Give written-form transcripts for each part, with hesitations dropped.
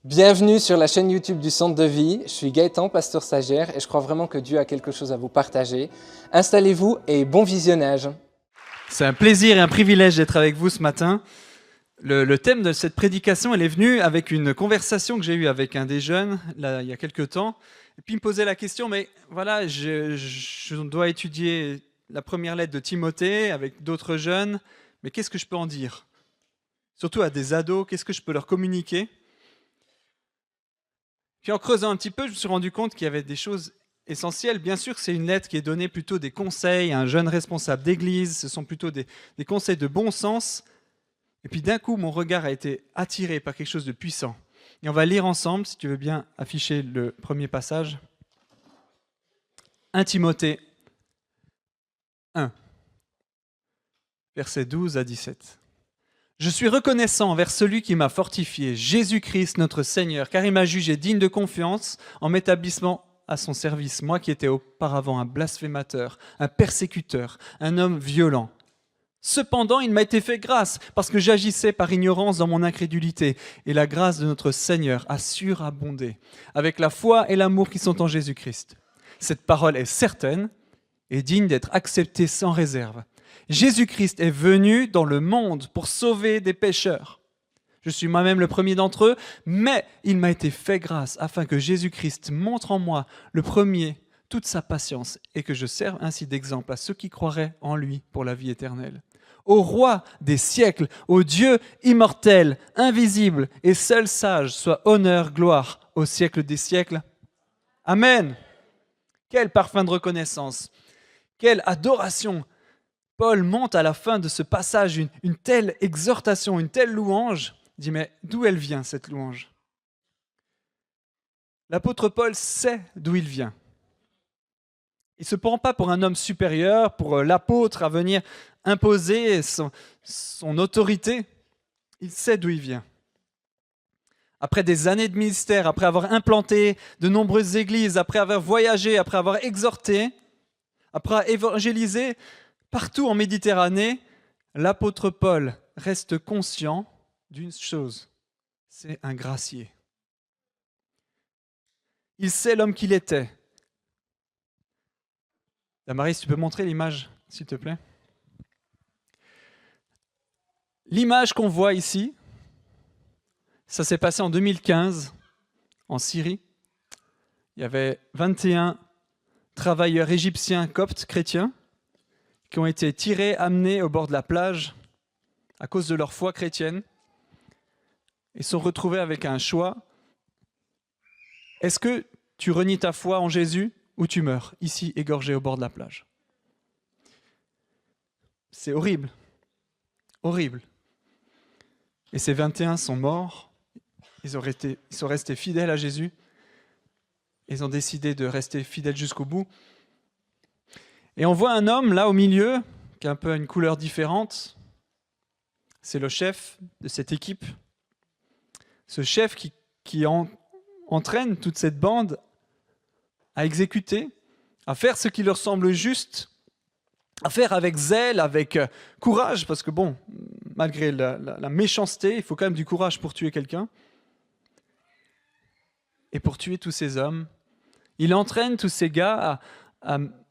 Bienvenue sur la chaîne YouTube du Centre de Vie. Je suis Gaëtan, pasteur stagiaire, et je crois vraiment que Dieu a quelque chose à vous partager. Installez-vous et bon visionnage. C'est un plaisir et un privilège d'être avec vous ce matin. Le thème de cette prédication, elle est venue avec une conversation que j'ai eue avec un des jeunes, là, il y a quelques temps. Et puis il me posait la question, mais voilà, je dois étudier la première lettre de Timothée avec d'autres jeunes, mais qu'est-ce que je peux en dire? Surtout à des ados, qu'est-ce que je peux leur communiquer? Puis en creusant un petit peu, je me suis rendu compte qu'il y avait des choses essentielles. Bien sûr, c'est une lettre qui est donnée plutôt des conseils à un jeune responsable d'église. Ce sont plutôt des conseils de bon sens. Et puis d'un coup, mon regard a été attiré par quelque chose de puissant. Et on va lire ensemble, si tu veux bien afficher le premier passage. 1 Timothée 1, versets 12 à 17. Je suis reconnaissant envers celui qui m'a fortifié, Jésus-Christ notre Seigneur, car il m'a jugé digne de confiance en m'établissant à son service, moi qui étais auparavant un blasphémateur, un persécuteur, un homme violent. Cependant, il m'a été fait grâce, parce que j'agissais par ignorance dans mon incrédulité, et la grâce de notre Seigneur a surabondé, avec la foi et l'amour qui sont en Jésus-Christ. Cette parole est certaine et digne d'être acceptée sans réserve. Jésus-Christ est venu dans le monde pour sauver des pécheurs. Je suis moi-même le premier d'entre eux, mais il m'a été fait grâce afin que Jésus-Christ montre en moi le premier toute sa patience et que je serve ainsi d'exemple à ceux qui croiraient en lui pour la vie éternelle. Au roi des siècles, au Dieu immortel, invisible et seul sage, soit honneur, gloire au siècle des siècles. Amen. Quel parfum de reconnaissance, quelle adoration. Paul monte à la fin de ce passage une telle exhortation, une telle louange. Il dit, mais d'où elle vient cette louange? L'apôtre Paul sait d'où il vient. Il ne se prend pas pour un homme supérieur, pour l'apôtre à venir imposer son autorité. Il sait d'où il vient. Après des années de ministère, après avoir implanté de nombreuses églises, après avoir voyagé, après avoir exhorté, après avoir évangélisé, partout en Méditerranée, l'apôtre Paul reste conscient d'une chose, c'est un gracier. Il sait l'homme qu'il était. Damaris, tu peux montrer l'image, s'il te plaît? L'image qu'on voit ici, ça s'est passé en 2015, en Syrie. Il y avait 21 travailleurs égyptiens coptes chrétiens qui ont été tirés, amenés au bord de la plage à cause de leur foi chrétienne et sont retrouvés avec un choix. Est-ce que tu renies ta foi en Jésus ou tu meurs, ici, égorgé au bord de la plage? C'est horrible. Horrible. Et ces 21 sont morts. Ils sont restés fidèles à Jésus. Ils ont décidé de rester fidèles jusqu'au bout. Et on voit un homme là au milieu, qui a un peu une couleur différente. C'est le chef de cette équipe. Ce chef qui entraîne toute cette bande à exécuter, à faire ce qui leur semble juste, à faire avec zèle, avec courage, parce que bon, malgré la méchanceté, il faut quand même du courage pour tuer quelqu'un. Et pour tuer tous ces hommes, il entraîne tous ces gars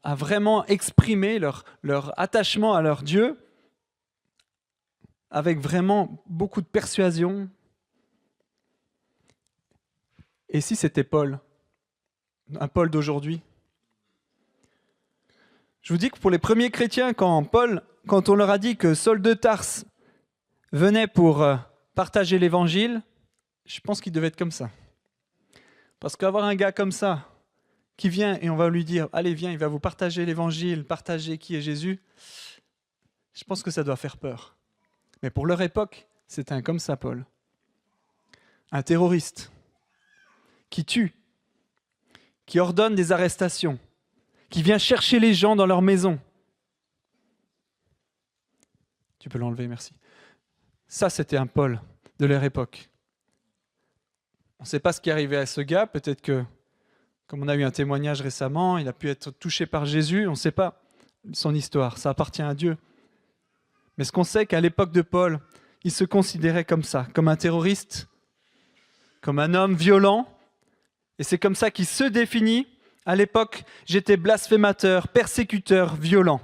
à vraiment exprimer leur attachement à leur Dieu avec vraiment beaucoup de persuasion. Et si c'était Paul, un Paul d'aujourd'hui? Je vous dis que pour les premiers chrétiens, quand on leur a dit que Saul de Tarse venait pour partager l'évangile, je pense qu'il devait être comme ça. Parce qu'avoir un gars comme ça, qui vient et on va lui dire « Allez, viens, il va vous partager l'évangile, partager qui est Jésus », je pense que ça doit faire peur. Mais pour leur époque, c'était un comme ça, Paul. Un terroriste qui tue, qui ordonne des arrestations, qui vient chercher les gens dans leur maison. Tu peux l'enlever, merci. Ça, c'était un Paul de leur époque. On ne sait pas ce qui est arrivé à ce gars, peut-être que, comme on a eu un témoignage récemment, il a pu être touché par Jésus, on ne sait pas son histoire, ça appartient à Dieu. Mais ce qu'on sait qu'à l'époque de Paul, il se considérait comme ça, comme un terroriste comme un homme violent, et c'est comme ça qu'il se définit. À l'époque, j'étais blasphémateur, persécuteur, violent.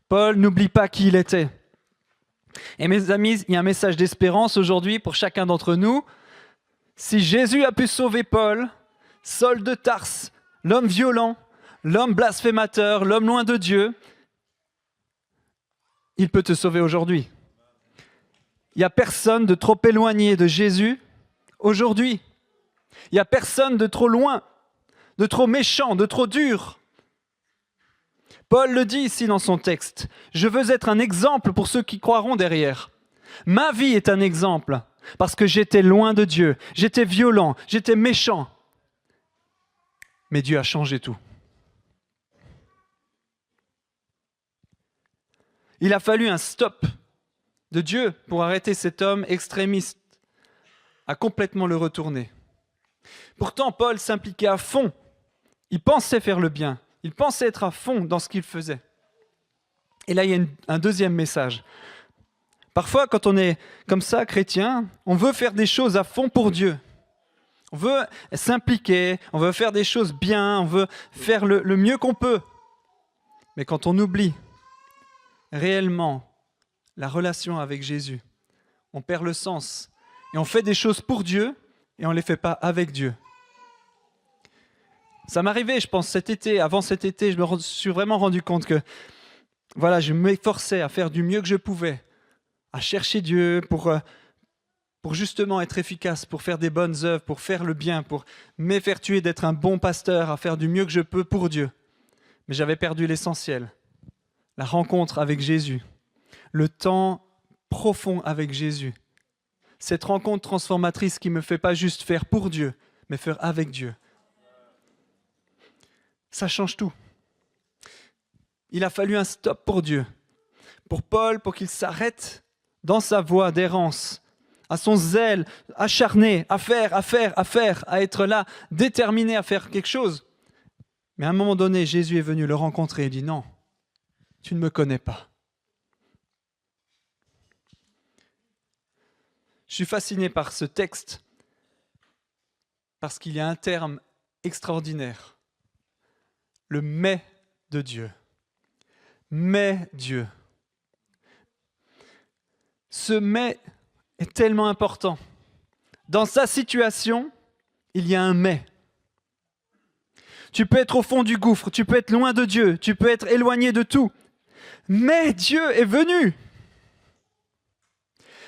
Paul n'oublie pas qui il était. Et mes amis, il y a un message d'espérance aujourd'hui pour chacun d'entre nous. Si Jésus a pu sauver Paul, Saul de Tarse, l'homme violent, l'homme blasphémateur, l'homme loin de Dieu, il peut te sauver aujourd'hui. Il n'y a personne de trop éloigné de Jésus aujourd'hui. Il n'y a personne de trop loin, de trop méchant, de trop dur. Paul le dit ici dans son texte. Je veux être un exemple pour ceux qui croiront derrière. Ma vie est un exemple parce que j'étais loin de Dieu, j'étais violent, j'étais méchant. Mais Dieu a changé tout. Il a fallu un stop de Dieu pour arrêter cet homme extrémiste, à complètement le retourner. Pourtant, Paul s'impliquait à fond. Il pensait faire le bien. Il pensait être à fond dans ce qu'il faisait. Et là, il y a un deuxième message. Parfois, quand on est comme ça, chrétien, on veut faire des choses à fond pour Dieu. On veut s'impliquer, on veut faire des choses bien, on veut faire le mieux qu'on peut. Mais quand on oublie réellement la relation avec Jésus, on perd le sens. Et on fait des choses pour Dieu et on ne les fait pas avec Dieu. Ça m'arrivait, je pense, cet été, avant cet été, je me suis vraiment rendu compte que voilà, je m'efforçais à faire du mieux que je pouvais, à chercher Dieu pour justement être efficace, pour faire des bonnes œuvres, pour faire le bien, pour m'efforcer d'être un bon pasteur, à faire du mieux que je peux pour Dieu. Mais j'avais perdu l'essentiel, la rencontre avec Jésus, le temps profond avec Jésus. Cette rencontre transformatrice qui ne me fait pas juste faire pour Dieu, mais faire avec Dieu. Ça change tout. Il a fallu un stop pour Dieu, pour Paul, pour qu'il s'arrête dans sa voie d'errance, à son zèle acharné, à faire, à être là, déterminé à faire quelque chose. Mais à un moment donné, Jésus est venu le rencontrer et dit « Non, tu ne me connais pas. » Je suis fasciné par ce texte parce qu'il y a un terme extraordinaire. Le « mais » de Dieu. Mais Dieu. Ce « mais » est tellement important. Dans sa situation, il y a un « mais ». Tu peux être au fond du gouffre, tu peux être loin de Dieu, tu peux être éloigné de tout. Mais Dieu est venu.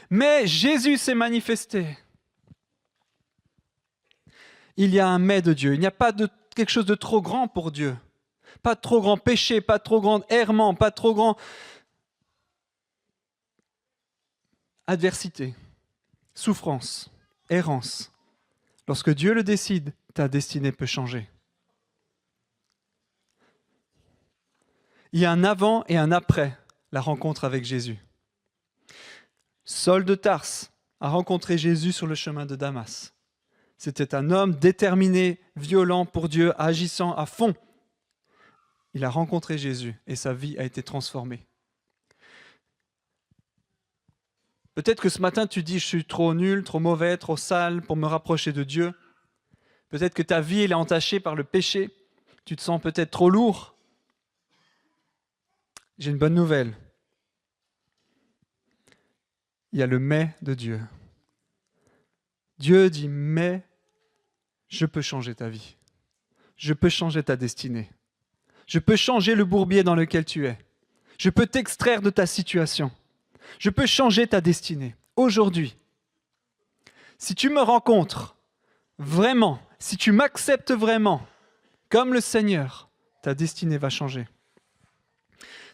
Mais Jésus s'est manifesté. Il y a un « mais » de Dieu. Il n'y a pas de quelque chose de trop grand pour Dieu. Pas de trop grand péché, pas de trop grand errement, pas de trop grand adversité, souffrance, errance. Lorsque Dieu le décide, ta destinée peut changer. Il y a un avant et un après la rencontre avec Jésus. Saul de Tarse a rencontré Jésus sur le chemin de Damas. C'était un homme déterminé, violent pour Dieu, agissant à fond. Il a rencontré Jésus et sa vie a été transformée. Peut-être que ce matin tu dis « je suis trop nul, trop mauvais, trop sale pour me rapprocher de Dieu ». Peut-être que ta vie elle est entachée par le péché. Tu te sens peut-être trop lourd. J'ai une bonne nouvelle. Il y a le « mais » de Dieu. Dieu dit « mais je peux changer ta vie. Je peux changer ta destinée. Je peux changer le bourbier dans lequel tu es. Je peux t'extraire de ta situation. Je peux changer ta destinée. Aujourd'hui, si tu me rencontres vraiment, si tu m'acceptes vraiment comme le Seigneur, ta destinée va changer.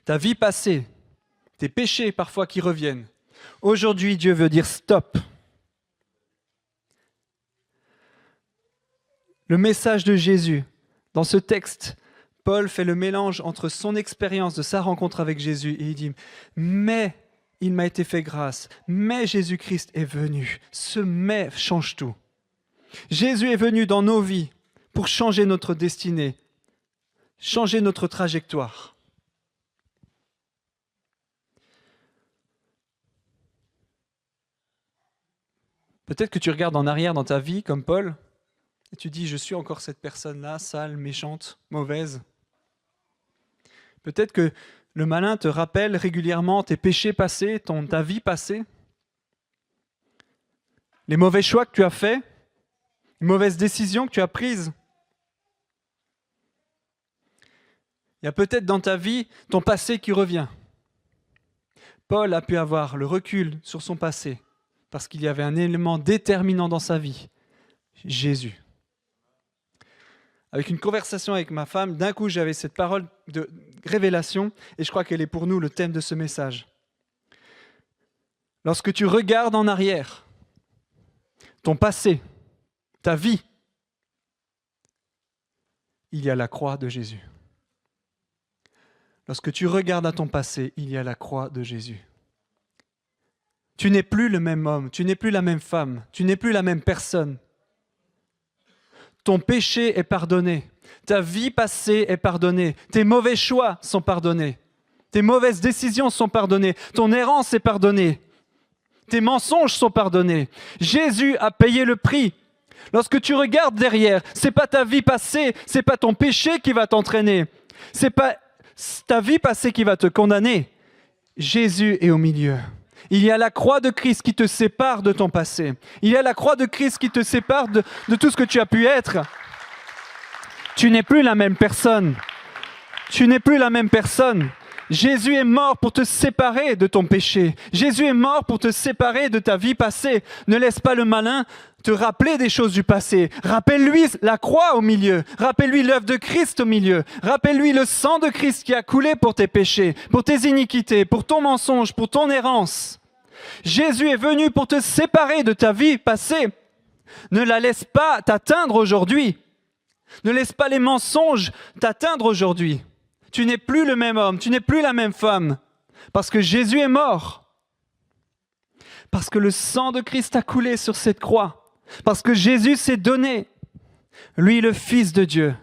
Ta vie passée, tes péchés parfois qui reviennent. Aujourd'hui, Dieu veut dire stop. Le message de Jésus, dans ce texte, Paul fait le mélange entre son expérience de sa rencontre avec Jésus et il dit « Mais il m'a été fait grâce, mais Jésus-Christ est venu. » Ce « mais » change tout. Jésus est venu dans nos vies pour changer notre destinée, changer notre trajectoire. Peut-être que tu regardes en arrière dans ta vie, comme Paul, et tu dis, je suis encore cette personne-là, sale, méchante, mauvaise. Peut-être que le malin te rappelle régulièrement tes péchés passés, ta vie passée, les mauvais choix que tu as faits, les mauvaises décisions que tu as prises. Il y a peut-être dans ta vie ton passé qui revient. Paul a pu avoir le recul sur son passé parce qu'il y avait un élément déterminant dans sa vie, Jésus. Avec une conversation avec ma femme, d'un coup j'avais cette parole de révélation et je crois qu'elle est pour nous le thème de ce message. Lorsque tu regardes en arrière, ton passé, ta vie, il y a la croix de Jésus. Lorsque tu regardes à ton passé, il y a la croix de Jésus. Tu n'es plus le même homme, tu n'es plus la même femme, tu n'es plus la même personne. Ton péché est pardonné, ta vie passée est pardonnée, tes mauvais choix sont pardonnés, tes mauvaises décisions sont pardonnées, ton errance est pardonnée, tes mensonges sont pardonnés. Jésus a payé le prix. Lorsque tu regardes derrière, c'est pas ta vie passée, c'est pas ton péché qui va t'entraîner, c'est pas ta vie passée qui va te condamner. Jésus est au milieu. Il y a la croix de Christ qui te sépare de ton passé. Il y a la croix de Christ qui te sépare de tout ce que tu as pu être. Tu n'es plus la même personne. Tu n'es plus la même personne. Jésus est mort pour te séparer de ton péché. Jésus est mort pour te séparer de ta vie passée. Ne laisse pas le malin te rappeler des choses du passé. Rappelle-lui la croix au milieu. Rappelle-lui l'œuvre de Christ au milieu. Rappelle-lui le sang de Christ qui a coulé pour tes péchés, pour tes iniquités, pour ton mensonge, pour ton errance. Jésus est venu pour te séparer de ta vie passée. Ne la laisse pas t'atteindre aujourd'hui. Ne laisse pas les mensonges t'atteindre aujourd'hui. Tu n'es plus le même homme, tu n'es plus la même femme, parce que Jésus est mort. Parce que le sang de Christ a coulé sur cette croix. Parce que Jésus s'est donné. Lui, le Fils de Dieu.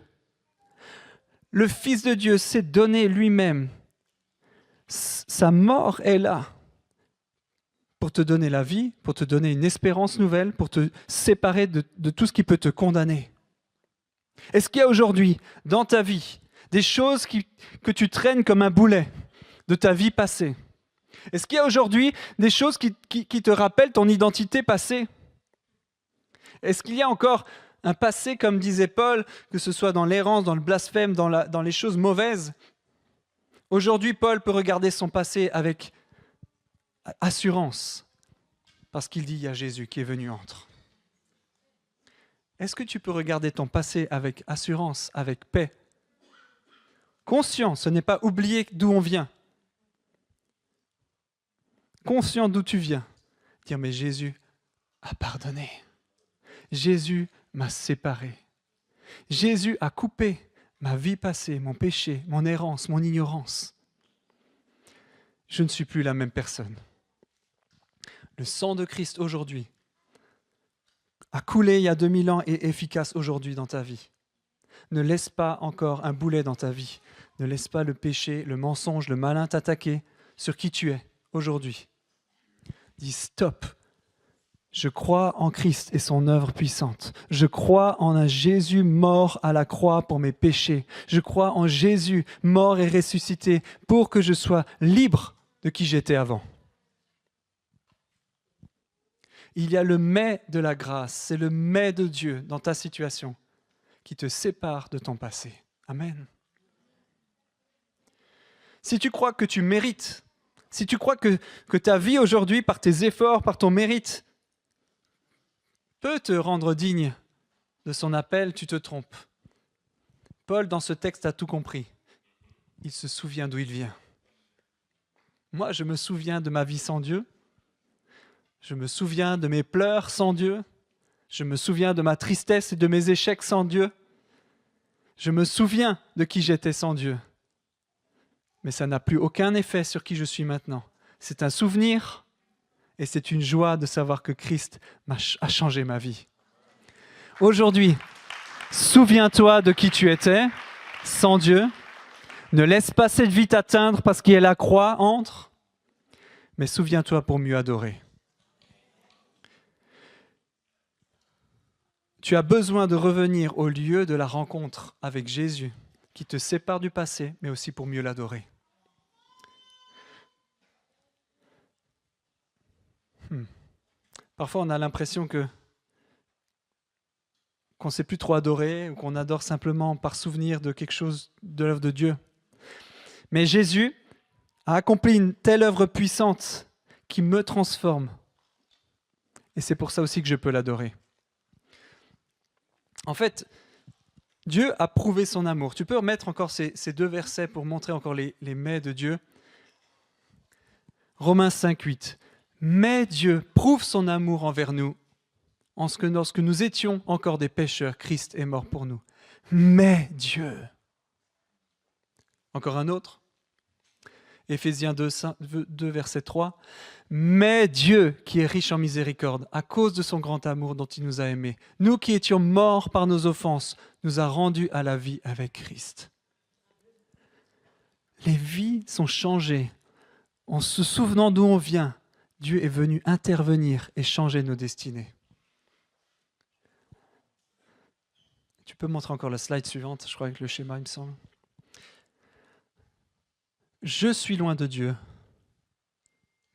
Le Fils de Dieu s'est donné lui-même. Sa mort est là pour te donner la vie, pour te donner une espérance nouvelle, pour te séparer de tout ce qui peut te condamner. Est-ce qu'il y a aujourd'hui, dans ta vie, des choses que tu traînes comme un boulet de ta vie passée? Est-ce qu'il y a aujourd'hui des choses qui te rappellent ton identité passée? Est-ce qu'il y a encore un passé, comme disait Paul, que ce soit dans l'errance, dans le blasphème, dans les choses mauvaises? Aujourd'hui, Paul peut regarder son passé avec assurance, parce qu'il dit, il y a Jésus qui est venu entre. Est-ce que tu peux regarder ton passé avec assurance, avec paix? Conscient, ce n'est pas oublier d'où on vient. Conscient d'où tu viens. Dire, mais Jésus a pardonné. Jésus m'a séparé. Jésus a coupé ma vie passée, mon péché, mon errance, mon ignorance. Je ne suis plus la même personne. Le sang de Christ aujourd'hui a coulé il y a 2000 ans et est efficace aujourd'hui dans ta vie. Ne laisse pas encore un boulet dans ta vie. Ne laisse pas le péché, le mensonge, le malin t'attaquer sur qui tu es aujourd'hui. Dis stop. Je crois en Christ et son œuvre puissante. Je crois en un Jésus mort à la croix pour mes péchés. Je crois en Jésus mort et ressuscité pour que je sois libre de qui j'étais avant. Il y a le mais de la grâce, c'est le mais de Dieu dans ta situation qui te sépare de ton passé. Amen. Si tu crois que tu mérites, si tu crois que ta vie aujourd'hui, par tes efforts, par ton mérite, peut te rendre digne de son appel, tu te trompes. Paul, dans ce texte, a tout compris. Il se souvient d'où il vient. Moi, je me souviens de ma vie sans Dieu. Je me souviens de mes pleurs sans Dieu. Je me souviens de ma tristesse et de mes échecs sans Dieu. Je me souviens de qui j'étais sans Dieu. Mais ça n'a plus aucun effet sur qui je suis maintenant. C'est un souvenir et c'est une joie de savoir que Christ a changé ma vie. Aujourd'hui, souviens-toi de qui tu étais sans Dieu. Ne laisse pas cette vie t'atteindre parce qu'il y a la croix entre, mais souviens-toi pour mieux adorer. Tu as besoin de revenir au lieu de la rencontre avec Jésus, qui te sépare du passé, mais aussi pour mieux l'adorer. Parfois, on a l'impression qu'on ne sait plus trop adorer, ou qu'on adore simplement par souvenir de quelque chose de l'œuvre de Dieu. Mais Jésus a accompli une telle œuvre puissante qui me transforme. Et c'est pour ça aussi que je peux l'adorer. En fait, Dieu a prouvé son amour. Tu peux remettre encore ces deux versets pour montrer encore les mais de Dieu. Romains 5, 8. Mais Dieu prouve son amour envers nous, en ce que lorsque nous étions encore des pécheurs, Christ est mort pour nous. Mais Dieu. Encore un autre. Éphésiens 2, verset 3. Mais Dieu, qui est riche en miséricorde, à cause de son grand amour dont il nous a aimés, nous qui étions morts par nos offenses, nous a rendus à la vie avec Christ. Les vies sont changées. En se souvenant d'où on vient, Dieu est venu intervenir et changer nos destinées. Tu peux montrer encore la slide suivante, je crois, avec le schéma, il me semble. Je suis loin de Dieu,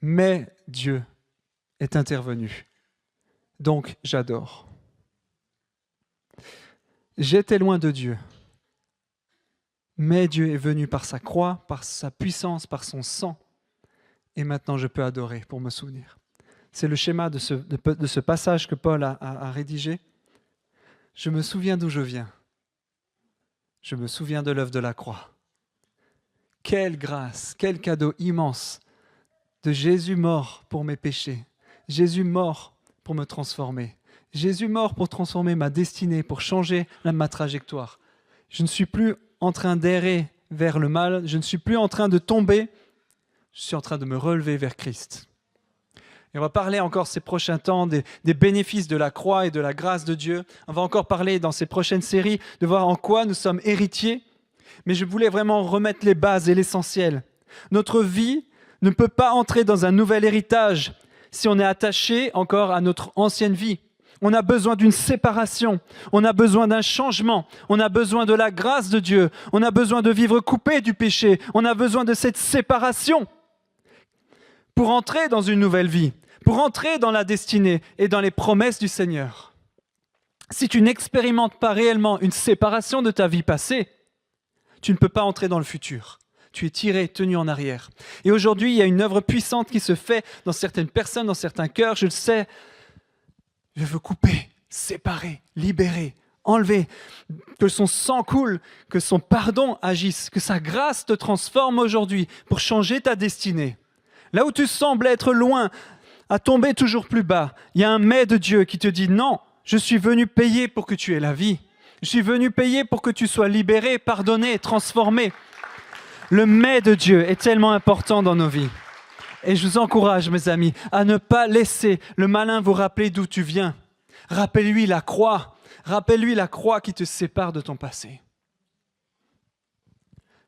mais Dieu est intervenu. Donc, j'adore. J'étais loin de Dieu, mais Dieu est venu par sa croix, par sa puissance, par son sang. Et maintenant, je peux adorer pour me souvenir. C'est le schéma de ce passage que Paul a rédigé. Je me souviens d'où je viens. Je me souviens de l'œuvre de la croix. Quelle grâce, quel cadeau immense de Jésus mort pour mes péchés. Jésus mort pour me transformer. Jésus mort pour transformer ma destinée, pour changer ma trajectoire. Je ne suis plus en train d'errer vers le mal. Je ne suis plus en train de tomber. Je suis en train de me relever vers Christ. Et on va parler encore ces prochains temps des bénéfices de la croix et de la grâce de Dieu. On va encore parler dans ces prochaines séries de voir en quoi nous sommes héritiers. Mais je voulais vraiment remettre les bases et l'essentiel. Notre vie ne peut pas entrer dans un nouvel héritage si on est attaché encore à notre ancienne vie. On a besoin d'une séparation, on a besoin d'un changement, on a besoin de la grâce de Dieu, on a besoin de vivre coupé du péché, on a besoin de cette séparation pour entrer dans une nouvelle vie, pour entrer dans la destinée et dans les promesses du Seigneur. Si tu n'expérimentes pas réellement une séparation de ta vie passée, tu ne peux pas entrer dans le futur. Tu es tiré, tenu en arrière. Et aujourd'hui, il y a une œuvre puissante qui se fait dans certaines personnes, dans certains cœurs, je le sais. Je veux couper, séparer, libérer, enlever, que son sang coule, que son pardon agisse, que sa grâce te transforme aujourd'hui pour changer ta destinée. Là où tu sembles être loin, à tomber toujours plus bas, il y a un mais de Dieu qui te dit non, je suis venu payer pour que tu aies la vie. Je suis venu payer pour que tu sois libéré, pardonné, transformé. Le mais de Dieu est tellement important dans nos vies. Et je vous encourage, mes amis, à ne pas laisser le malin vous rappeler d'où tu viens. Rappelle-lui la croix. Rappelle-lui la croix qui te sépare de ton passé.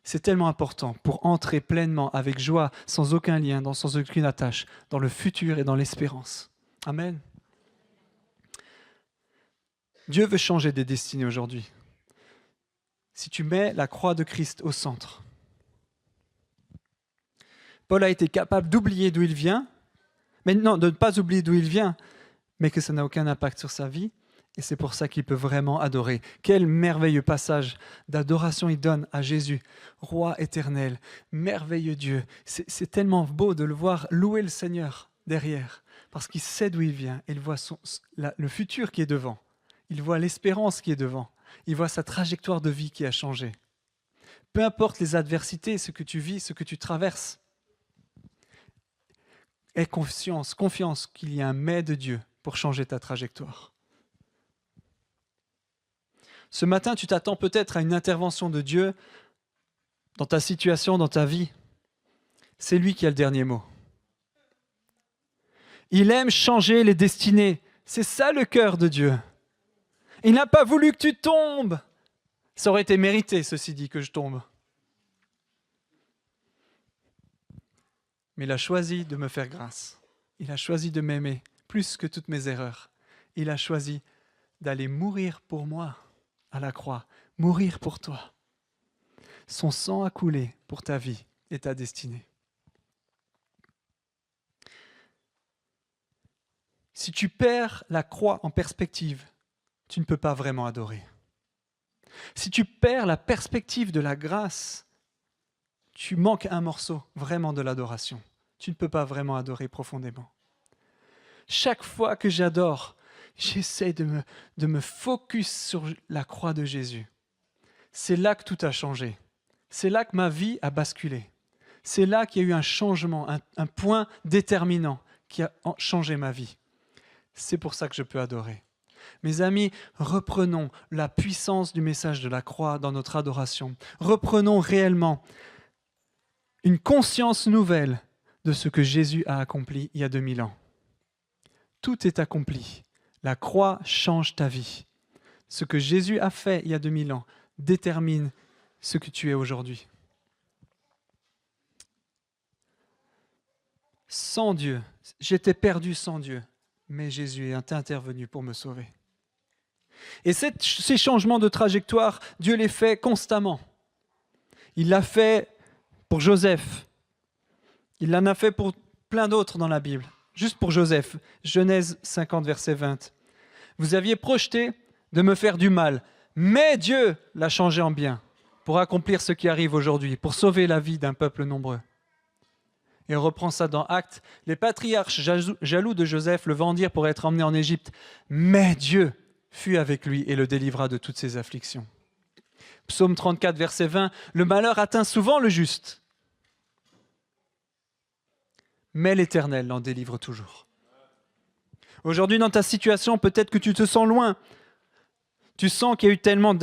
C'est tellement important pour entrer pleinement avec joie, sans aucun lien, sans aucune attache, dans le futur et dans l'espérance. Amen. Dieu veut changer des destinées aujourd'hui. Si tu mets la croix de Christ au centre. Paul a été capable d'oublier d'où il vient, mais non, de ne pas oublier d'où il vient, mais que ça n'a aucun impact sur sa vie. Et c'est pour ça qu'il peut vraiment adorer. Quel merveilleux passage d'adoration il donne à Jésus, roi éternel, merveilleux Dieu. C'est tellement beau de le voir louer le Seigneur derrière, parce qu'il sait d'où il vient. Il voit le futur qui est devant. Il voit l'espérance qui est devant. Il voit sa trajectoire de vie qui a changé. Peu importe les adversités, ce que tu vis, ce que tu traverses, aie confiance qu'il y a un mais de Dieu pour changer ta trajectoire. Ce matin, tu t'attends peut-être à une intervention de Dieu dans ta situation, dans ta vie. C'est lui qui a le dernier mot. Il aime changer les destinées. C'est ça le cœur de Dieu. Il n'a pas voulu que tu tombes. Ça aurait été mérité, ceci dit, que je tombe. Mais il a choisi de me faire grâce. Il a choisi de m'aimer plus que toutes mes erreurs. Il a choisi d'aller mourir pour moi à la croix, mourir pour toi. Son sang a coulé pour ta vie et ta destinée. Si tu perds la croix en perspective, tu ne peux pas vraiment adorer. Si tu perds la perspective de la grâce, tu manques un morceau vraiment de l'adoration. Tu ne peux pas vraiment adorer profondément. Chaque fois que j'adore, j'essaie de me focus sur la croix de Jésus. C'est là que tout a changé. C'est là que ma vie a basculé. C'est là qu'il y a eu un changement, un point déterminant qui a changé ma vie. C'est pour ça que je peux adorer. Mes amis, reprenons la puissance du message de la croix dans notre adoration. Reprenons réellement une conscience nouvelle de ce que Jésus a accompli il y a 2000 ans. Tout est accompli. La croix change ta vie. Ce que Jésus a fait il y a 2000 ans détermine ce que tu es aujourd'hui. Sans Dieu, j'étais perdu sans Dieu, mais Jésus est intervenu pour me sauver. Et ces changements de trajectoire, Dieu les fait constamment. Il l'a fait pour Joseph. Il en a fait pour plein d'autres dans la Bible. Juste pour Joseph, Genèse 50, verset 20. Vous aviez projeté de me faire du mal, mais Dieu l'a changé en bien pour accomplir ce qui arrive aujourd'hui, pour sauver la vie d'un peuple nombreux. Et on reprend ça dans Actes. Les patriarches jaloux de Joseph le vendirent pour être emmené en Égypte, mais Dieu fut avec lui et le délivra de toutes ses afflictions. Psaume 34, verset 20. Le malheur atteint souvent le juste, mais l'Éternel l'en délivre toujours. Aujourd'hui, dans ta situation, peut-être que tu te sens loin. Tu sens qu'il y a eu tellement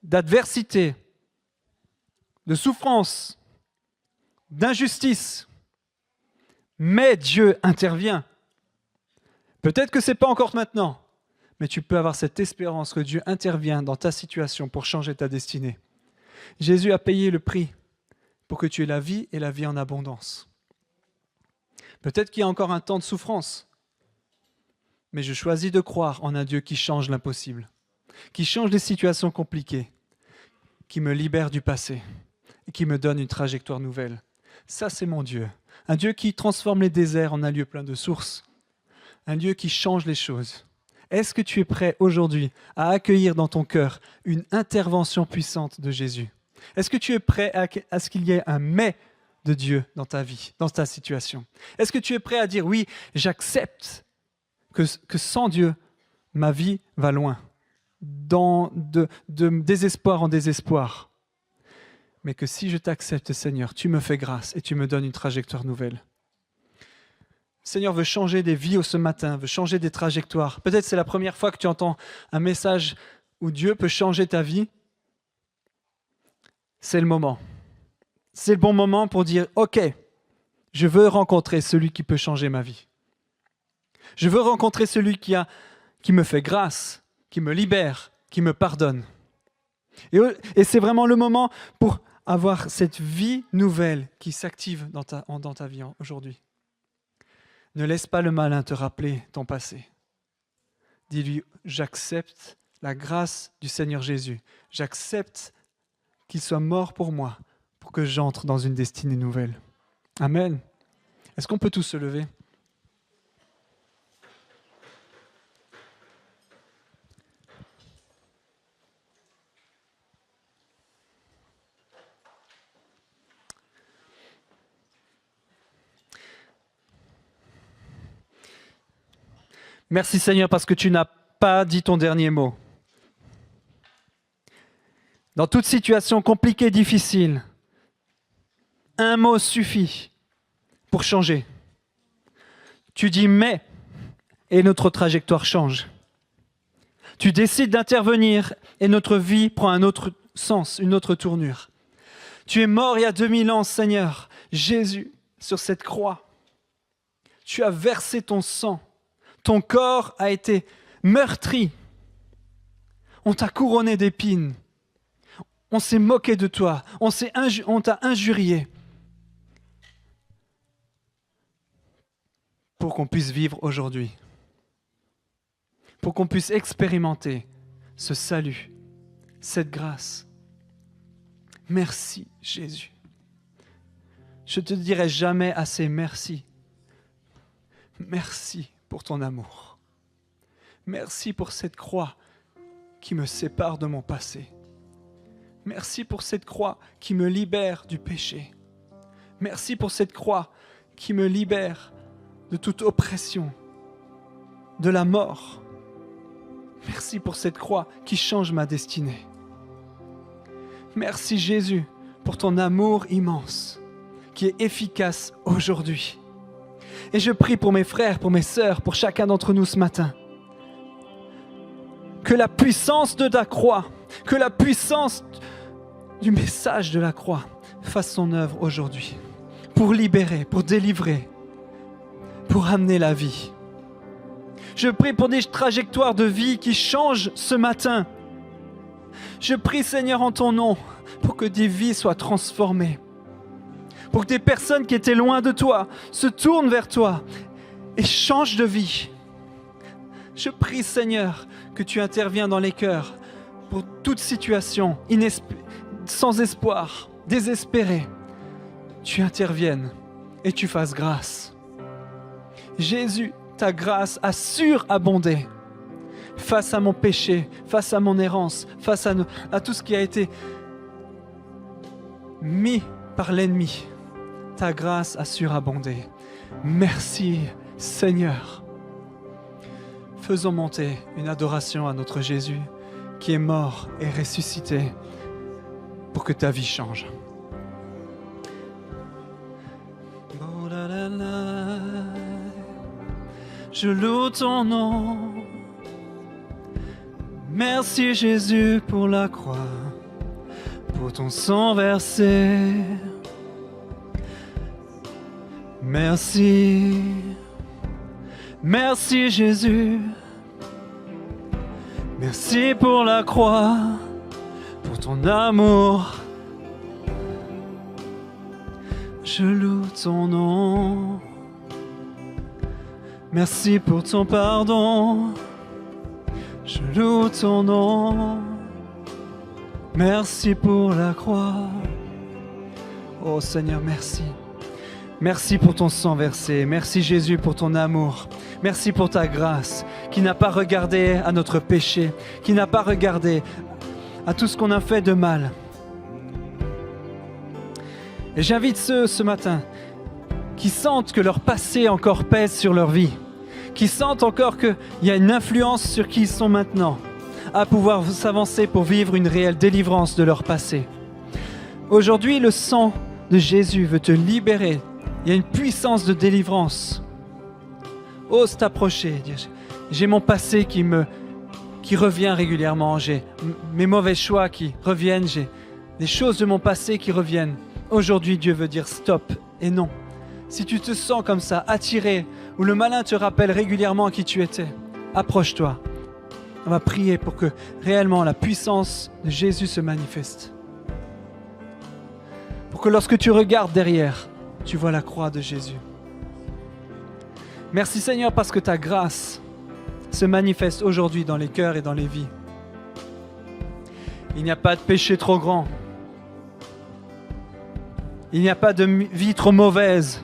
d'adversité, de souffrance, d'injustice. Mais Dieu intervient. Peut-être que ce n'est pas encore maintenant, mais tu peux avoir cette espérance que Dieu intervient dans ta situation pour changer ta destinée. Jésus a payé le prix pour que tu aies la vie et la vie en abondance. Peut-être qu'il y a encore un temps de souffrance, mais je choisis de croire en un Dieu qui change l'impossible, qui change les situations compliquées, qui me libère du passé et qui me donne une trajectoire nouvelle. Ça, c'est mon Dieu. Un Dieu qui transforme les déserts en un lieu plein de sources. Un Dieu qui change les choses. Est-ce que tu es prêt aujourd'hui à accueillir dans ton cœur une intervention puissante de Jésus? Est-ce que tu es prêt à ce qu'il y ait un « mais » de Dieu dans ta vie, dans ta situation? Est-ce que tu es prêt à dire « oui, j'accepte que sans Dieu, ma vie va loin, de désespoir en désespoir, mais que si je t'accepte, Seigneur, tu me fais grâce et tu me donnes une trajectoire nouvelle. » Seigneur veut changer des vies ce matin, veut changer des trajectoires. Peut-être c'est la première fois que tu entends un message où Dieu peut changer ta vie. C'est le moment. C'est le bon moment pour dire « Ok, je veux rencontrer celui qui peut changer ma vie. Je veux rencontrer celui qui me fait grâce, qui me libère, qui me pardonne. » Et c'est vraiment le moment pour avoir cette vie nouvelle qui s'active dans ta vie aujourd'hui. Ne laisse pas le malin te rappeler ton passé. Dis-lui, j'accepte la grâce du Seigneur Jésus. J'accepte qu'il soit mort pour moi, pour que j'entre dans une destinée nouvelle. Amen. Est-ce qu'on peut tous se lever? Merci Seigneur parce que tu n'as pas dit ton dernier mot. Dans toute situation compliquée, difficile, un mot suffit pour changer. Tu dis « mais » et notre trajectoire change. Tu décides d'intervenir et notre vie prend un autre sens, une autre tournure. Tu es mort il y a 2000 ans, Seigneur, Jésus, sur cette croix. Tu as versé ton sang. Ton corps a été meurtri. On t'a couronné d'épines. On s'est moqué de toi. On t'a injurié. Pour qu'on puisse vivre aujourd'hui. pour qu'on puisse expérimenter ce salut, cette grâce. Merci Jésus. Je ne te dirai jamais assez merci. Merci pour ton amour. Merci pour cette croix qui me sépare de mon passé. Merci pour cette croix qui me libère du péché. Merci pour cette croix qui me libère de toute oppression, de la mort. Merci pour cette croix qui change ma destinée. Merci Jésus pour ton amour immense qui est efficace aujourd'hui. Et je prie pour mes frères, pour mes sœurs, pour chacun d'entre nous ce matin. Que la puissance de ta croix, que la puissance du message de la croix fasse son œuvre aujourd'hui. Pour libérer, pour délivrer, pour amener la vie. Je prie pour des trajectoires de vie qui changent ce matin. Je prie Seigneur en ton nom pour que des vies soient transformées. Pour que des personnes qui étaient loin de toi se tournent vers toi et changent de vie. Je prie Seigneur que tu interviens dans les cœurs pour toute situation sans espoir, désespérée. Tu interviennes et tu fasses grâce. Jésus, ta grâce a surabondé face à mon péché, face à mon errance, face à tout ce qui a été mis par l'ennemi. Ta grâce a surabondé. Merci Seigneur. Faisons monter une adoration à notre Jésus qui est mort et ressuscité pour que ta vie change. Je loue ton nom. Merci Jésus pour la croix, pour ton sang versé. Merci, merci Jésus. Merci pour la croix, pour ton amour. Je loue ton nom. Merci pour ton pardon. Je loue ton nom. Merci pour la croix. Oh Seigneur, merci. Merci pour ton sang versé. Merci Jésus pour ton amour. Merci pour ta grâce qui n'a pas regardé à notre péché, qui n'a pas regardé à tout ce qu'on a fait de mal. Et j'invite ceux ce matin qui sentent que leur passé encore pèse sur leur vie, qui sentent encore qu'il y a une influence sur qui ils sont maintenant, à pouvoir s'avancer pour vivre une réelle délivrance de leur passé. Aujourd'hui, le sang de Jésus veut te libérer. Il y a une puissance de délivrance. Ose t'approcher, dire, j'ai mon passé qui revient régulièrement, j'ai mes mauvais choix qui reviennent, j'ai des choses de mon passé qui reviennent. Aujourd'hui, Dieu veut dire stop et non. Si tu te sens comme ça, attiré, ou le malin te rappelle régulièrement qui tu étais, approche-toi. On va prier pour que réellement la puissance de Jésus se manifeste. Pour que lorsque tu regardes derrière, tu vois la croix de Jésus. Merci Seigneur parce que ta grâce se manifeste aujourd'hui dans les cœurs et dans les vies. Il n'y a pas de péché trop grand. Il n'y a pas de vie trop mauvaise.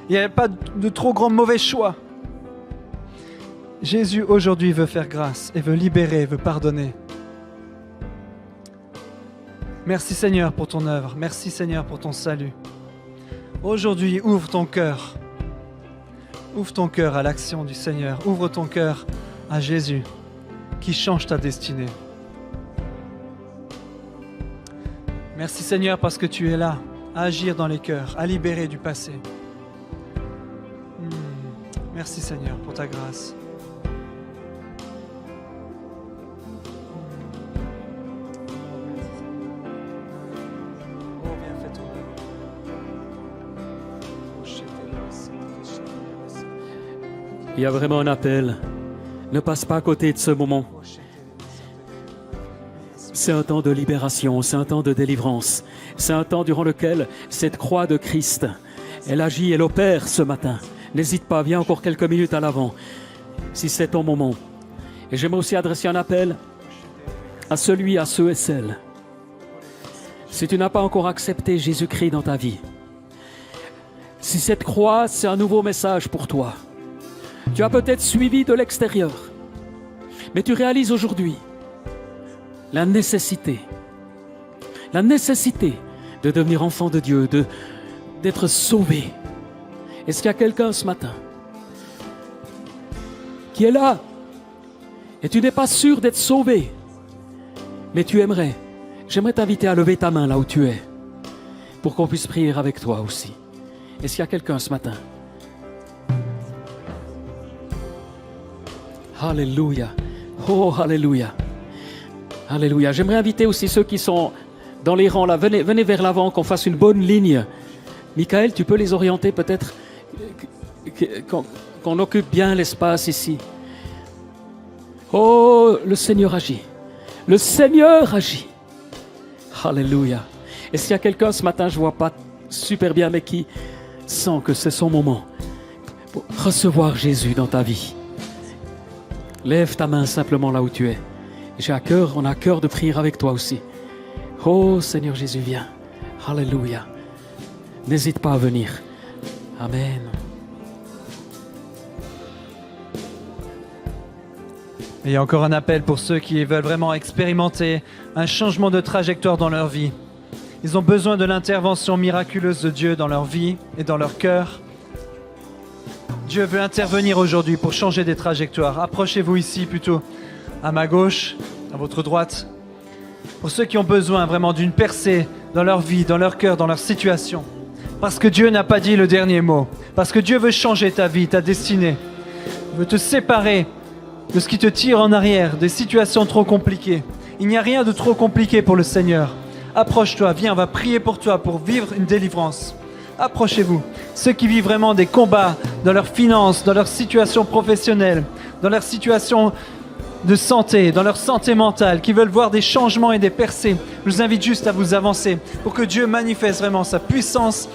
Il n'y a pas de trop grands mauvais choix. Jésus aujourd'hui veut faire grâce et veut libérer, veut pardonner. Merci Seigneur pour ton œuvre. Merci Seigneur pour ton salut. Aujourd'hui, ouvre ton cœur. Ouvre ton cœur à l'action du Seigneur. Ouvre ton cœur à Jésus qui change ta destinée. Merci Seigneur parce que tu es là à agir dans les cœurs, à libérer du passé. Merci Seigneur pour ta grâce. Il y a vraiment un appel. Ne passe pas à côté de ce moment. C'est un temps de libération, c'est un temps de délivrance. C'est un temps durant lequel cette croix de Christ, elle agit, elle opère ce matin. N'hésite pas, viens encore quelques minutes à l'avant. si c'est ton moment. Et j'aimerais aussi adresser un appel à ceux et celles. Si tu n'as pas encore accepté Jésus-Christ dans ta vie, si cette croix, c'est un nouveau message pour toi, tu as peut-être suivi de l'extérieur, mais tu réalises aujourd'hui la nécessité de devenir enfant de Dieu, d'être sauvé. Est-ce qu'il y a quelqu'un ce matin qui est là et tu n'es pas sûr d'être sauvé, mais tu aimerais? J'aimerais t'inviter à lever ta main là où tu es pour qu'on puisse prier avec toi aussi. Est-ce qu'il y a quelqu'un ce matin? Alléluia. Oh, alléluia. Alléluia. J'aimerais inviter aussi ceux qui sont dans les rangs là. Venez vers l'avant, qu'on fasse une bonne ligne. Michael, tu peux les orienter peut-être, qu'on occupe bien l'espace ici. Oh, le Seigneur agit. Le Seigneur agit. Alléluia. Est-ce qu'il y a quelqu'un ce matin, je ne vois pas super bien, mais qui sent que c'est son moment pour recevoir Jésus dans ta vie? Lève ta main simplement là où tu es. On a à cœur de prier avec toi aussi. Oh Seigneur Jésus, viens. Alléluia. N'hésite pas à venir. Amen. Et il y a encore un appel pour ceux qui veulent vraiment expérimenter un changement de trajectoire dans leur vie. Ils ont besoin de l'intervention miraculeuse de Dieu dans leur vie et dans leur cœur. Dieu veut intervenir aujourd'hui pour changer des trajectoires. Approchez-vous ici plutôt à ma gauche, à votre droite. Pour ceux qui ont besoin vraiment d'une percée dans leur vie, dans leur cœur, dans leur situation. Parce que Dieu n'a pas dit le dernier mot. Parce que Dieu veut changer ta vie, ta destinée. Il veut te séparer de ce qui te tire en arrière, des situations trop compliquées. Il n'y a rien de trop compliqué pour le Seigneur. Approche-toi, viens, on va prier pour toi, pour vivre une délivrance. Approchez-vous. Ceux qui vivent vraiment des combats dans leurs finances, dans leur situation professionnelle, dans leur situation de santé, dans leur santé mentale, qui veulent voir des changements et des percées, je vous invite juste à vous avancer pour que Dieu manifeste vraiment sa puissance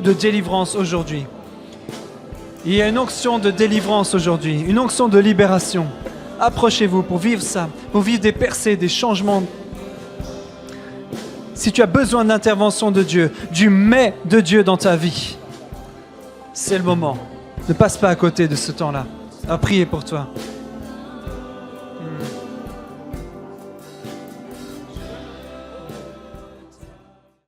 de délivrance aujourd'hui. Il y a une onction de délivrance aujourd'hui, une onction de libération. Approchez-vous pour vivre ça, pour vivre des percées, des changements. Si tu as besoin d'intervention de Dieu, du mais de Dieu dans ta vie, c'est le moment. Ne passe pas à côté de ce temps-là. On va prier pour toi.